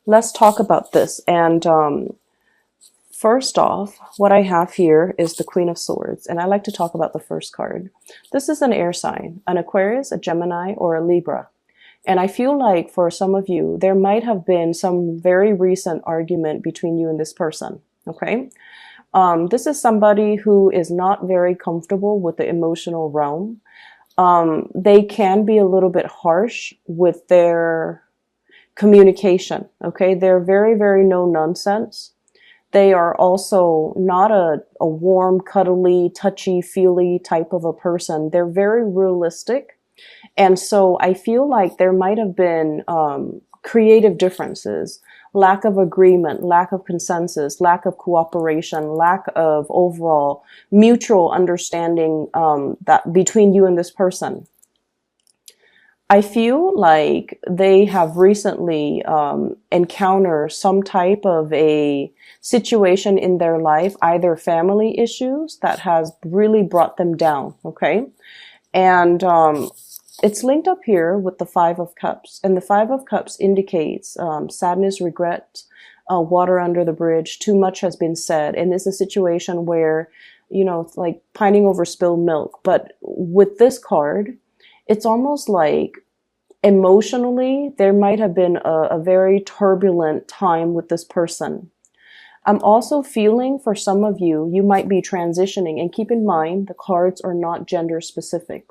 let's talk about this. And first off, what I have here is the Queen of Swords, and I like to talk about the first card. This is an air sign, an Aquarius, a Gemini, or a Libra. And I feel like for some of you, there might have been some very recent argument between you and this person. Okay. This is somebody who is not very comfortable with the emotional realm. They can be a little bit harsh with their communication. Okay. They're very, very no nonsense. They are also not a warm, cuddly, touchy-feely type of a person. They're very realistic. And so I feel like there might have been creative differences, lack of agreement, lack of consensus, lack of cooperation, lack of overall mutual understanding that between you and this person. I feel like they have recently encountered some type of a situation in their life, either family issues that has really brought them down, okay? And it's linked up here with the Five of Cups. And the Five of Cups indicates sadness, regret, water under the bridge, too much has been said. And it's a situation where, you know, it's like pining over spilled milk. But with this card, it's almost like emotionally, there might have been a very turbulent time with this person. I'm also feeling for some of you, you might be transitioning. And keep in mind, the cards are not gender specific.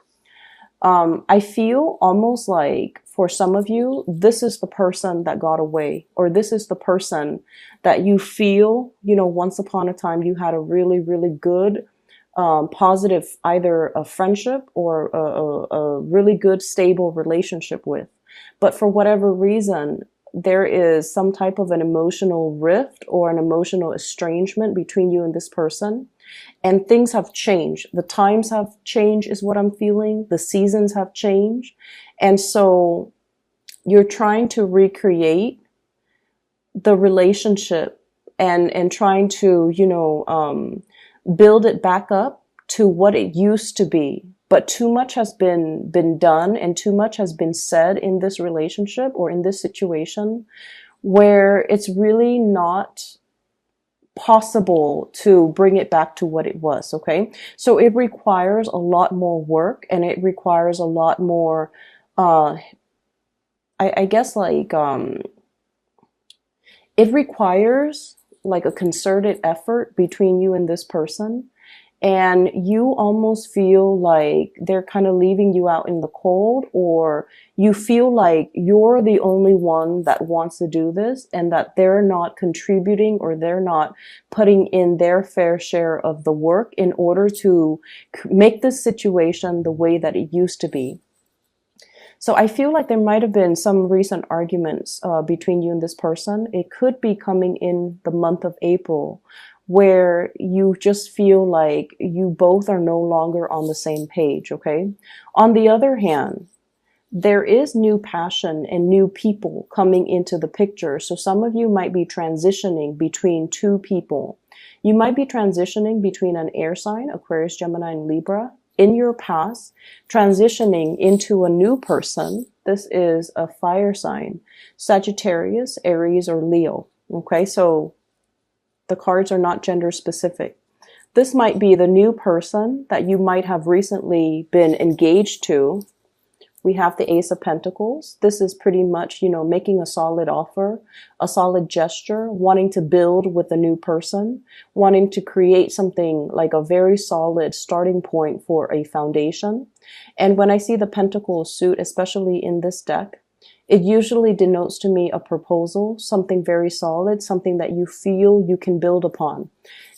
I feel almost like for some of you, this is the person that got away, or this is the person that you feel, you know, once upon a time you had a really, really good, positive, either a friendship or a really good, stable relationship with. But for whatever reason, there is some type of an emotional rift or an emotional estrangement between you and this person. And things have changed. The times have changed is what I'm feeling. The seasons have changed. And so you're trying to recreate the relationship and trying to, you know, build it back up to what it used to be. But too much has been done and too much has been said in this relationship or in this situation where it's really not possible to bring it back to what it was. Okay. So it requires a lot more work and it requires a lot more, I guess like, it requires like a concerted effort between you and this person. And you almost feel like they're kind of leaving you out in the cold, or you feel like you're the only one that wants to do this and that they're not contributing or they're not putting in their fair share of the work in order to make this situation the way that it used to be. So I feel like there might have been some recent arguments between you and this person. It could be coming in the month of April, where you just feel like you both are no longer on the same page, okay? On the other hand, there is new passion and new people coming into the picture. So some of you might be transitioning between two people. You might be transitioning between an air sign, Aquarius, Gemini, and Libra, in your past, transitioning into a new person. This is a fire sign, Sagittarius, Aries, or Leo, okay? So the cards are not gender specific. This might be the new person that you might have recently been engaged to. We have the Ace of Pentacles. This is pretty much, you know, making a solid offer, a solid gesture, wanting to build with a new person, wanting to create something like a very solid starting point for a foundation. And when I see the Pentacles suit, especially in this deck, it usually denotes to me a proposal, something very solid, something that you feel you can build upon.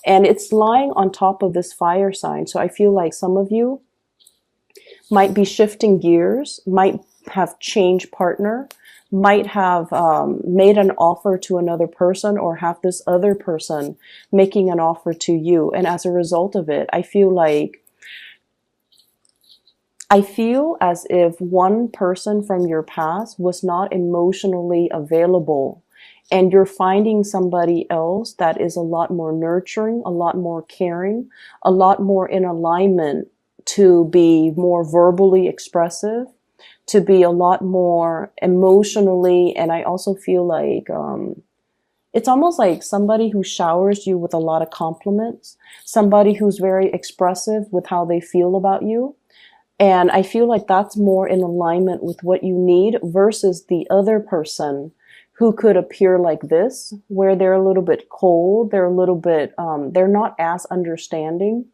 And it's lying on top of this fire sign. So I feel like some of you might be shifting gears, might have changed partner, might have made an offer to another person, or have this other person making an offer to you. And as a result of it, I feel as if one person from your past was not emotionally available, and you're finding somebody else that is a lot more nurturing, a lot more caring, a lot more in alignment to be more verbally expressive, to be a lot more emotionally. And I also feel like it's almost like somebody who showers you with a lot of compliments, somebody who's very expressive with how they feel about you. And I feel like that's more in alignment with what you need versus the other person who could appear like this, where they're a little bit cold, they're a little bit, they're not as understanding,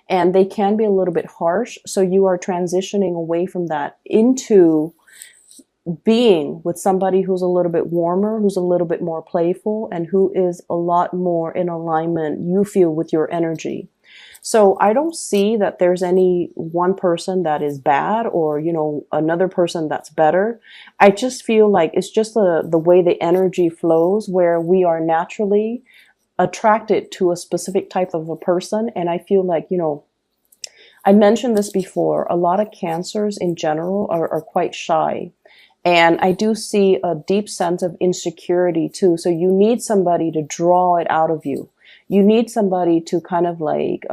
and they can be a little bit harsh. So you are transitioning away from that into being with somebody who's a little bit warmer, who's a little bit more playful, and who is a lot more in alignment, you feel, with your energy. So I don't see that there's any one person that is bad or, another person that's better. I just feel like it's just the way the energy flows, where we are naturally attracted to a specific type of a person. And I feel like, I mentioned this before, a lot of cancers in general are quite shy. And I do see a deep sense of insecurity too. So you need somebody to draw it out of you. You need somebody to kind of like,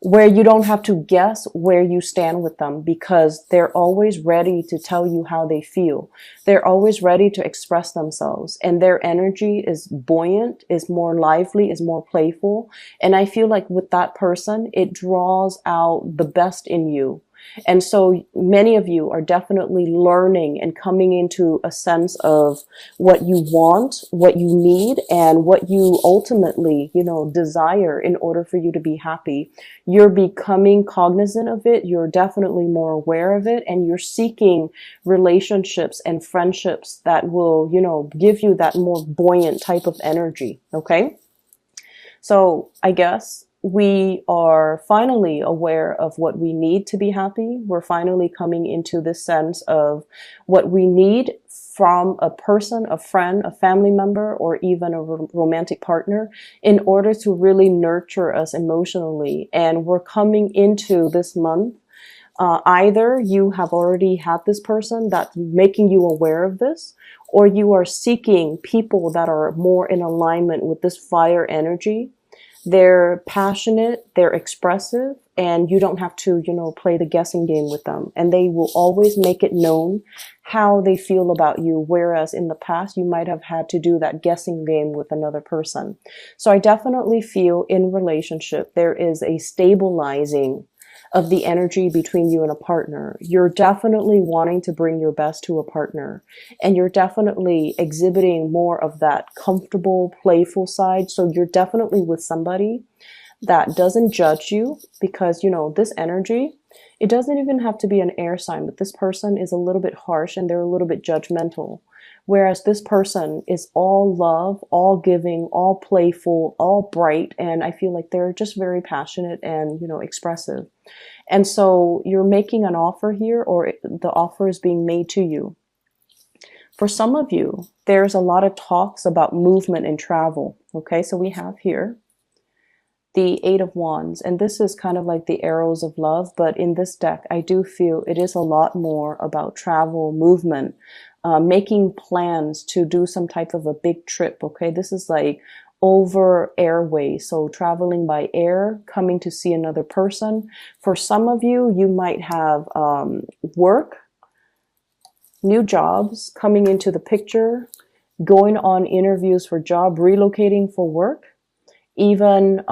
where you don't have to guess where you stand with them, because they're always ready to tell you how they feel. They're always ready to express themselves, and their energy is buoyant, is more lively, is more playful. And I feel like with that person, it draws out the best in you. And so many of you are definitely learning and coming into a sense of what you want, what you need, and what you ultimately, desire in order for you to be happy. You're becoming cognizant of it. You're definitely more aware of it, and you're seeking relationships and friendships that will, give you that more buoyant type of energy. Okay. So I guess we are finally aware of what we need to be happy. We're finally coming into this sense of what we need from a person, a friend, a family member, or even a romantic partner in order to really nurture us emotionally. And we're coming into this month. Either you have already had this person that's making you aware of this, or you are seeking people that are more in alignment with this fire energy. They're passionate, they're expressive, and you don't have to, play the guessing game with them. And they will always make it known how they feel about you, whereas in the past, you might have had to do that guessing game with another person. So I definitely feel in relationship, there is a stabilizing of the energy between you and a partner. You're definitely wanting to bring your best to a partner, and you're definitely exhibiting more of that comfortable, playful side. So you're definitely with somebody that doesn't judge you, because, this energy, it doesn't even have to be an air sign, but this person is a little bit harsh and they're a little bit judgmental. Whereas this person is all love, all giving, all playful, all bright. And I feel like they're just very passionate and, expressive. And so you're making an offer here, or the offer is being made to you. For some of you, there's a lot of talks about movement and travel. Okay, so we have here the Eight of Wands, and this is kind of like the arrows of love. But in this deck, I do feel it is a lot more about travel, movement, making plans to do some type of a big trip. Okay, this is like over airway, so traveling by air, coming to see another person. For some of you, you might have work, new jobs coming into the picture, going on interviews for job, relocating for work, even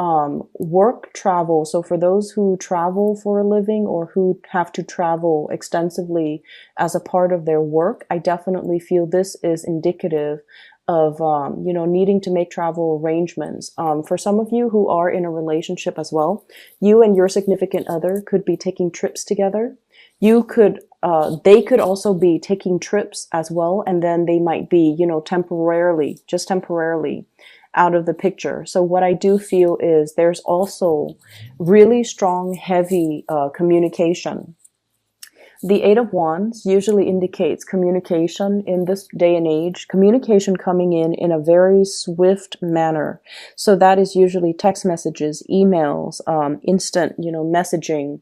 work travel. So for those who travel for a living or who have to travel extensively as a part of their work, I definitely feel this is indicative of, needing to make travel arrangements. For some of you who are in a relationship as well, you and your significant other could be taking trips together. They could also be taking trips as well. And then they might be, temporarily out of the picture. So what I do feel is there's also really strong, heavy communication. The Eight of Wands usually indicates communication in this day and age, communication coming in a very swift manner. So that is usually text messages, emails, instant, messaging,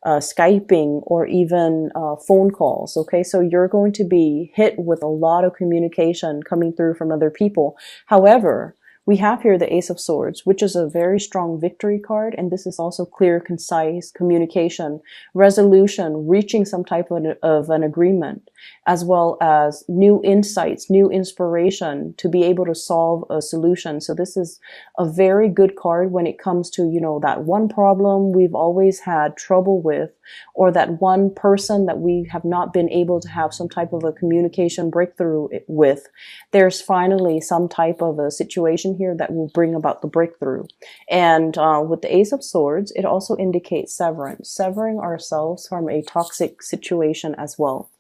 Skyping, or even phone calls. Okay, so you're going to be hit with a lot of communication coming through from other people. However, We have here the Ace of Swords, which is a very strong victory card. And this is also clear, concise communication, resolution, reaching some type of an agreement, as well as new insights, new inspiration to be able to solve a solution. So this is a very good card when it comes to, you know, that one problem we've always had trouble with, or that one person that we have not been able to have some type of a communication breakthrough with. There's finally some type of a situation here that will bring about the breakthrough. And with the Ace of Swords, it also indicates severance, severing ourselves from a toxic situation as well.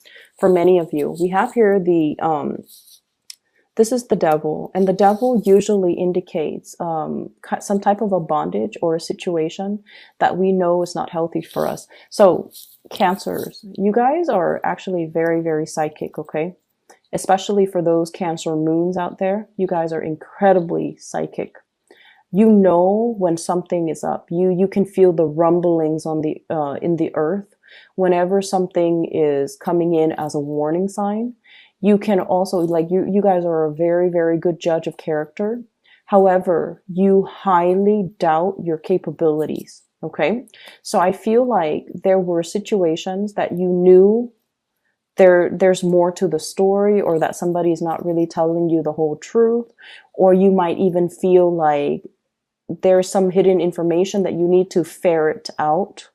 For many of you, we have here this is the devil, and the devil usually indicates some type of a bondage or a situation that we know is not healthy for us. So Cancers, you guys are actually very, very psychic, okay? Especially for those Cancer moons out there, you guys are incredibly psychic. You know when something is up. You can feel the rumblings on the in the earth whenever something is coming in as a warning sign. You can also, like, you guys are a very, very good judge of character. However, you highly doubt your capabilities. Okay. So I feel like there were situations that you knew there's more to the story, or that somebody's not really telling you the whole truth, or you might even feel like there's some hidden information that you need to ferret out.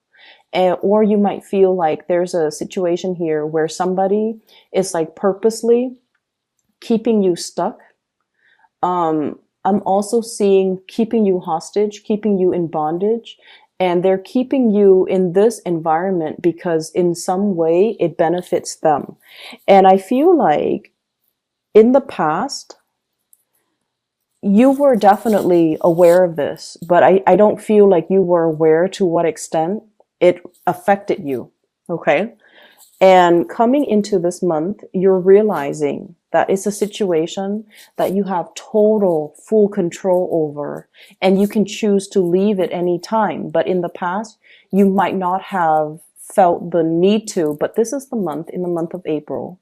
Or you might feel like there's a situation here where somebody is like purposely keeping you stuck. I'm also seeing keeping you hostage, keeping you in bondage, and they're keeping you in this environment because in some way it benefits them. And I feel like in the past, you were definitely aware of this, but I don't feel like you were aware to what extent it affected you. Okay. And coming into this month, you're realizing that it's a situation that you have total full control over, and you can choose to leave at any time. But in the past, you might not have felt the need to, but this is the month, in the month of April,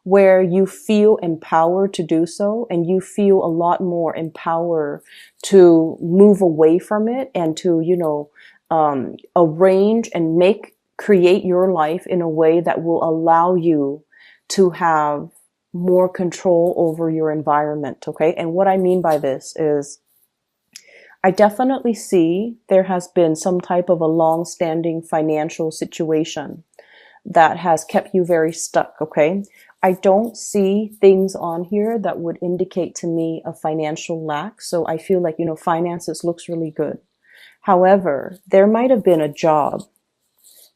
where you feel empowered to do so, and you feel a lot more empowered to move away from it and to, you know, arrange and create your life in a way that will allow you to have more control over your environment. Okay. And what I mean by this is, I definitely see there has been some type of a long-standing financial situation that has kept you very stuck. Okay. I don't see things on here that would indicate to me a financial lack. So I feel like, you know, finances looks really good. However, there might have been a job,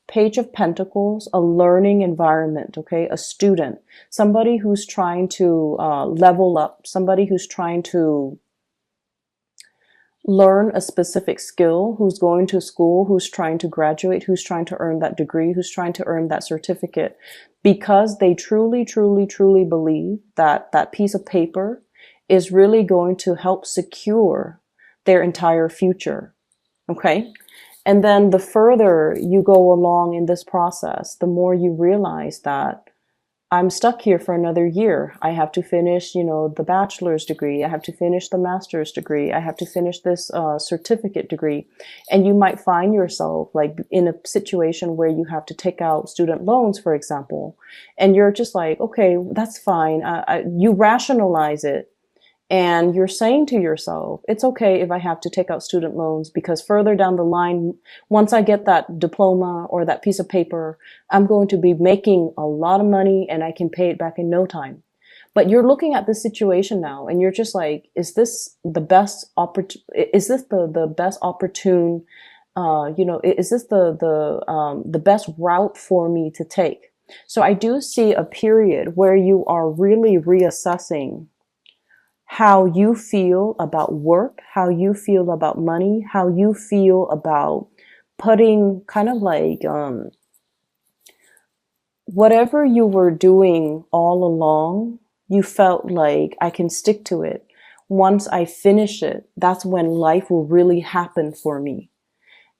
Page of Pentacles, a learning environment, okay, a student, somebody who's trying to level up, somebody who's trying to learn a specific skill, who's going to school, who's trying to graduate, who's trying to earn that degree, who's trying to earn that certificate, because they truly, truly, truly believe that that piece of paper is really going to help secure their entire future. Okay. And then the further you go along in this process, the more you realize that I'm stuck here for another year. I have to finish, you know, the bachelor's degree. I have to finish the master's degree. I have to finish this certificate degree. And you might find yourself like in a situation where you have to take out student loans, for example, and you're just like, okay, that's fine. You rationalize it. And you're saying to yourself, it's okay if I have to take out student loans, because further down the line, once I get that diploma or that piece of paper, I'm going to be making a lot of money and I can pay it back in no time. But you're looking at this situation now and you're just like, is this the best is this the best opportune, you know, is this the best route for me to take? So I do see a period where you are really reassessing how you feel about work, how you feel about money, how you feel about putting kind of like whatever you were doing all along, you felt like I can stick to it. Once I finish it, that's when life will really happen for me.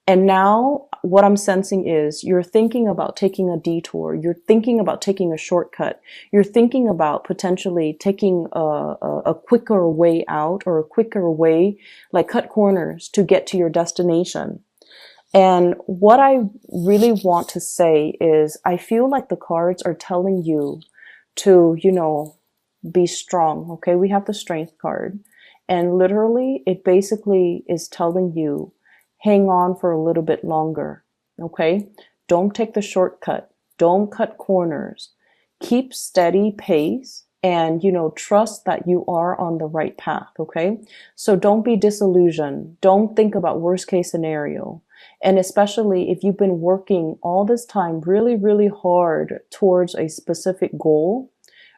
And now what I'm sensing is you're thinking about taking a detour. You're thinking about taking a shortcut. You're thinking about potentially taking a quicker way out, or a quicker way, like cut corners to get to your destination. And what I really want to say is I feel like the cards are telling you to, be strong. Okay. We have the strength card, and literally it basically is telling you, hang on for a little bit longer. Okay. Don't take the shortcut. Don't cut corners. Keep steady pace and, trust that you are on the right path. Okay. So don't be disillusioned. Don't think about worst case scenario. And especially if you've been working all this time really, really hard towards a specific goal,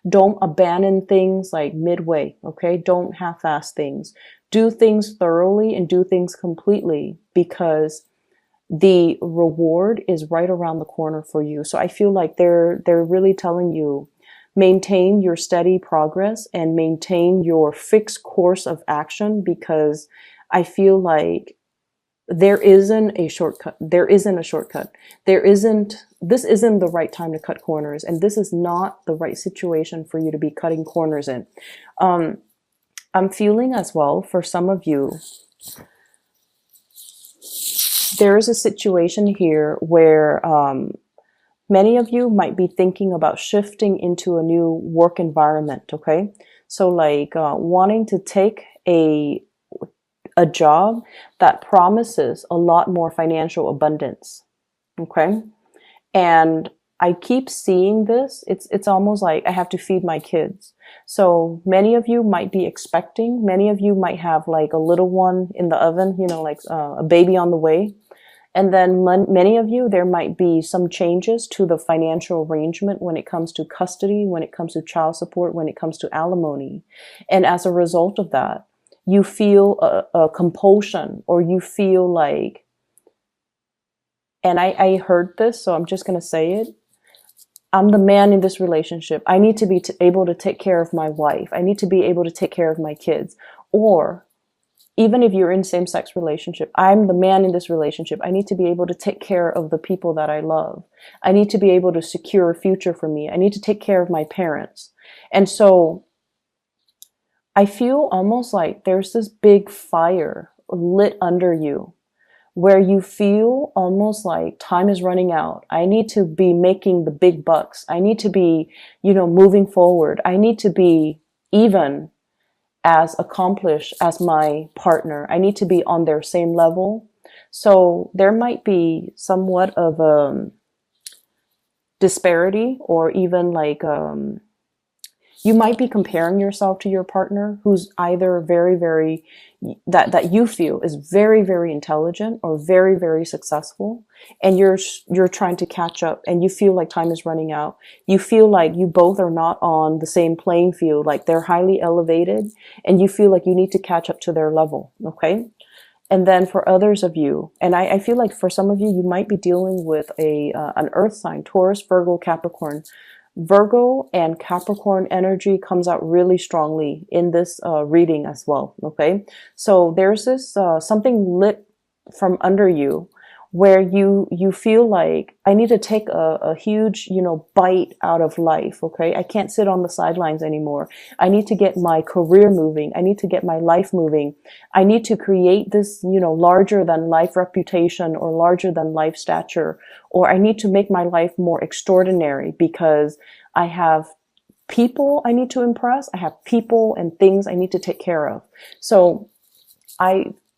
don't abandon things like midway, okay? Don't half-ass things. Do things thoroughly and do things completely, because the reward is right around the corner for you. So I feel like they're really telling you, maintain your steady progress and maintain your fixed course of action, because I feel like there isn't a shortcut. There isn't a shortcut. This isn't the right time to cut corners, and this is not the right situation for you to be cutting corners in. I'm feeling as well, for some of you, there is a situation here where many of you might be thinking about shifting into a new work environment, okay? So like wanting to take a job that promises a lot more financial abundance. Okay. And I keep seeing this. It's almost like I have to feed my kids. So many of you might be expecting, many of you might have like a little one in the oven, like a baby on the way. And then many of you, there might be some changes to the financial arrangement when it comes to custody, when it comes to child support, when it comes to alimony. And as a result of that, you feel a compulsion, or you feel like, and I heard this, so I'm just going to say it. I'm the man in this relationship. I need to be able to take care of my wife. I need to be able to take care of my kids. Or even if you're in same-sex relationship, I'm the man in this relationship. I need to be able to take care of the people that I love. I need to be able to secure a future for me. I need to take care of my parents. And so I feel almost like there's this big fire lit under you, where you feel almost like time is running out. I need to be making the big bucks. I need to be, moving forward. I need to be even as accomplished as my partner. I need to be on their same level. So there might be somewhat of a disparity, or even like, you might be comparing yourself to your partner, who's either very, very, that you feel is very, very intelligent or very, very successful. And you're trying to catch up, and you feel like time is running out. You feel like you both are not on the same playing field, like they're highly elevated, and you feel like you need to catch up to their level. Okay. And then for others of you, and I feel like for some of you, you might be dealing with an earth sign, Taurus, Virgo, Capricorn. Virgo and Capricorn energy comes out really strongly in this reading as well. Okay. So there's this something lit from under you, where you feel like, I need to take a huge, bite out of life. Okay. I can't sit on the sidelines anymore. I need to get my career moving. I need to get my life moving. I need to create this, larger than life reputation, or larger than life stature, or I need to make my life more extraordinary, because I have people I need to impress. I have people and things I need to take care of. So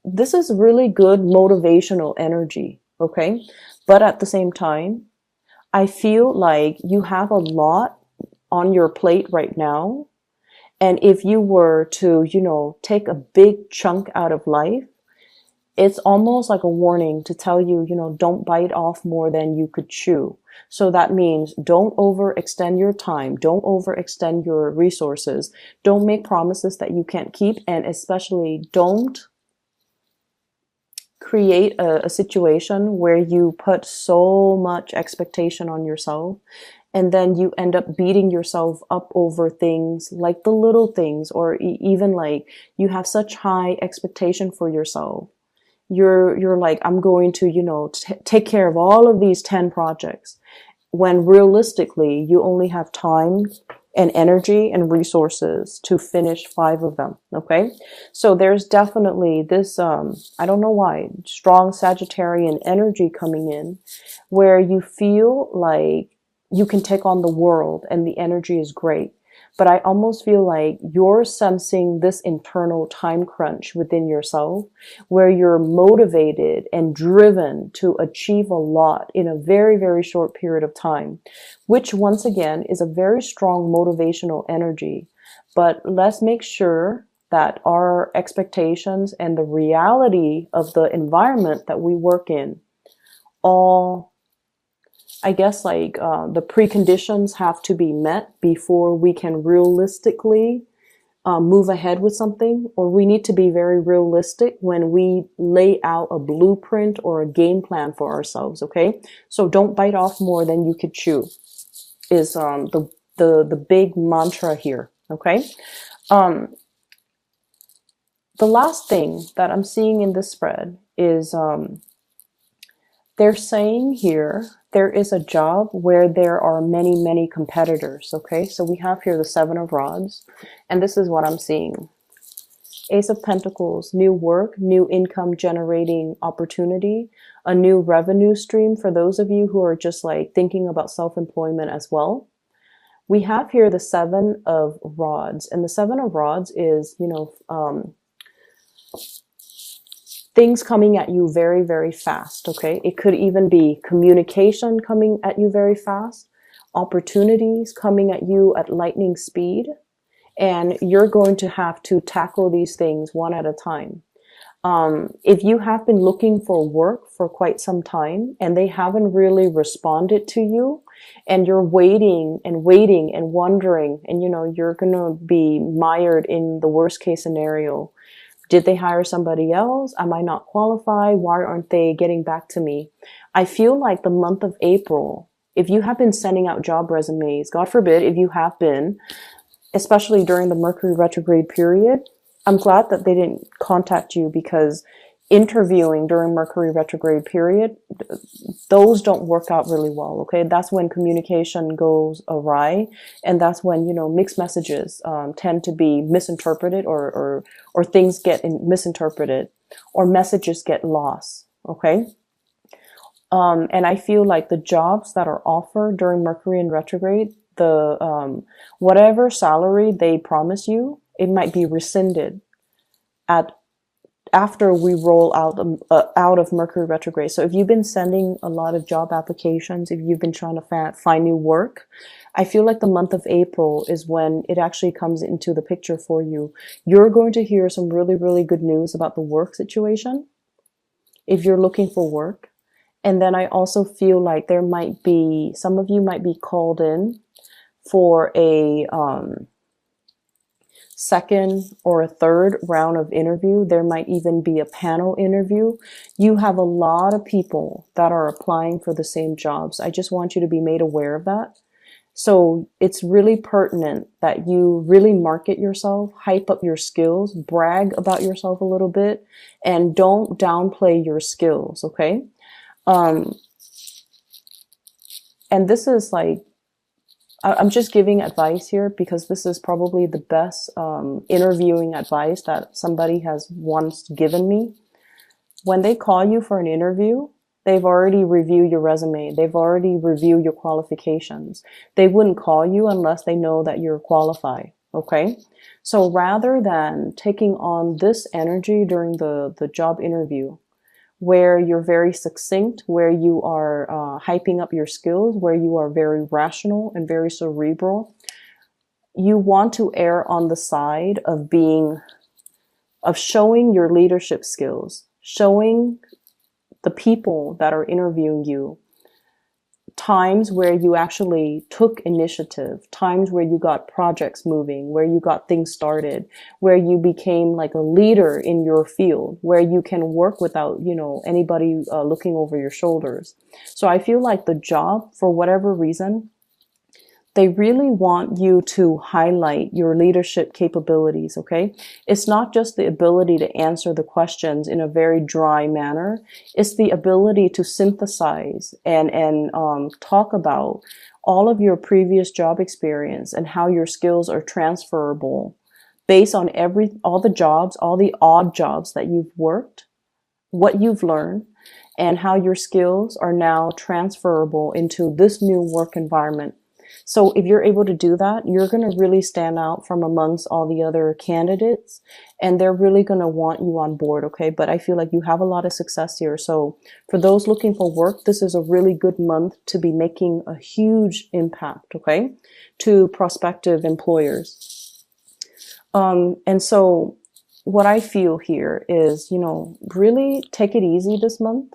this is really good motivational energy. Okay. But at the same time, I feel like you have a lot on your plate right now. And if you were to, take a big chunk out of life, it's almost like a warning to tell you, don't bite off more than you could chew. So that means don't overextend your time. Don't overextend your resources. Don't make promises that you can't keep. And especially don't create a situation where you put so much expectation on yourself, and then you end up beating yourself up over things like the little things, or even like you have such high expectation for yourself, You're like, I'm going to, take care of all of these 10 projects, when realistically you only have time and energy and resources to finish 5 of them. Okay. So there's definitely this, I don't know why, strong Sagittarian energy coming in, where you feel like you can take on the world and the energy is great. But I almost feel like you're sensing this internal time crunch within yourself, where you're motivated and driven to achieve a lot in a very, very short period of time, which once again is a very strong motivational energy. But let's make sure that our expectations and the reality of the environment that we work in all, I guess, like the preconditions have to be met before we can realistically move ahead with something, or we need to be very realistic when we lay out a blueprint or a game plan for ourselves. Okay, so don't bite off more than you could chew is the big mantra here. Okay, the last thing that I'm seeing in this spread is they're saying here there is a job where there are many, many competitors. Okay, so we have here the 7 of Rods, and this is what I'm seeing. Ace of Pentacles, new work, new income generating opportunity, a new revenue stream for those of you who are just like thinking about self-employment as well. We have here the 7 of Rods, and the 7 of Rods is, things coming at you very, very fast. Okay, it could even be communication coming at you very fast, opportunities coming at you at lightning speed, and you're going to have to tackle these things one at a time. If you have been looking for work for quite some time and they haven't really responded to you, and you're waiting and waiting and wondering, and you're going to be mired in the worst case scenario. Did they hire somebody else? Am I not qualified? Why aren't they getting back to me? I feel like the month of April, if you have been sending out job resumes, God forbid if you have been, especially during the Mercury retrograde period, I'm glad that they didn't contact you, because interviewing during Mercury retrograde period, those don't work out really well. Okay, that's when communication goes awry, and that's when mixed messages tend to be misinterpreted, or things get misinterpreted, or messages get lost. Okay, and I feel like the jobs that are offered during Mercury in retrograde, the whatever salary they promise you, it might be rescinded after we roll out of Mercury retrograde. So if you've been sending a lot of job applications, if you've been trying to find new work, I feel like the month of April is when it actually comes into the picture for you. You're going to hear some really, really good news about the work situation if you're looking for work. And then I also feel like there might be, some of you might be called in for a second or a third round of interview. There might even be a panel interview. You have a lot of people that are applying for the same jobs. I just want you to be made aware of that. So it's really pertinent that you really market yourself, hype up your skills, brag about yourself a little bit, and don't downplay your skills. Okay. And this is like, I'm just giving advice here because this is probably the best interviewing advice that somebody has once given me. When they call you for an interview, they've already reviewed your resume. They've already reviewed your qualifications. They wouldn't call you unless they know that you're qualified. Okay. So rather than taking on this energy during the job interview, where you're very succinct, where you are hyping up your skills, where you are very rational and very cerebral, you want to err on the side of showing your leadership skills, showing the people that are interviewing you times where you actually took initiative, times where you got projects moving, where you got things started, where you became like a leader in your field, where you can work without, anybody looking over your shoulders. So I feel like the job, for whatever reason, They really want you to highlight your leadership capabilities, okay? It's not just the ability to answer the questions in a very dry manner. It's the ability to synthesize and talk about all of your previous job experience and how your skills are transferable based on all the jobs, all the odd jobs that you've worked, what you've learned, and how your skills are now transferable into this new work environment. So if you're able to do that, you're going to really stand out from amongst all the other candidates, and they're really going to want you on board, okay? But I feel like you have a lot of success here. So for those looking for work, this is a really good month to be making a huge impact, okay, to prospective employers. And so what I feel here is, really take it easy this month.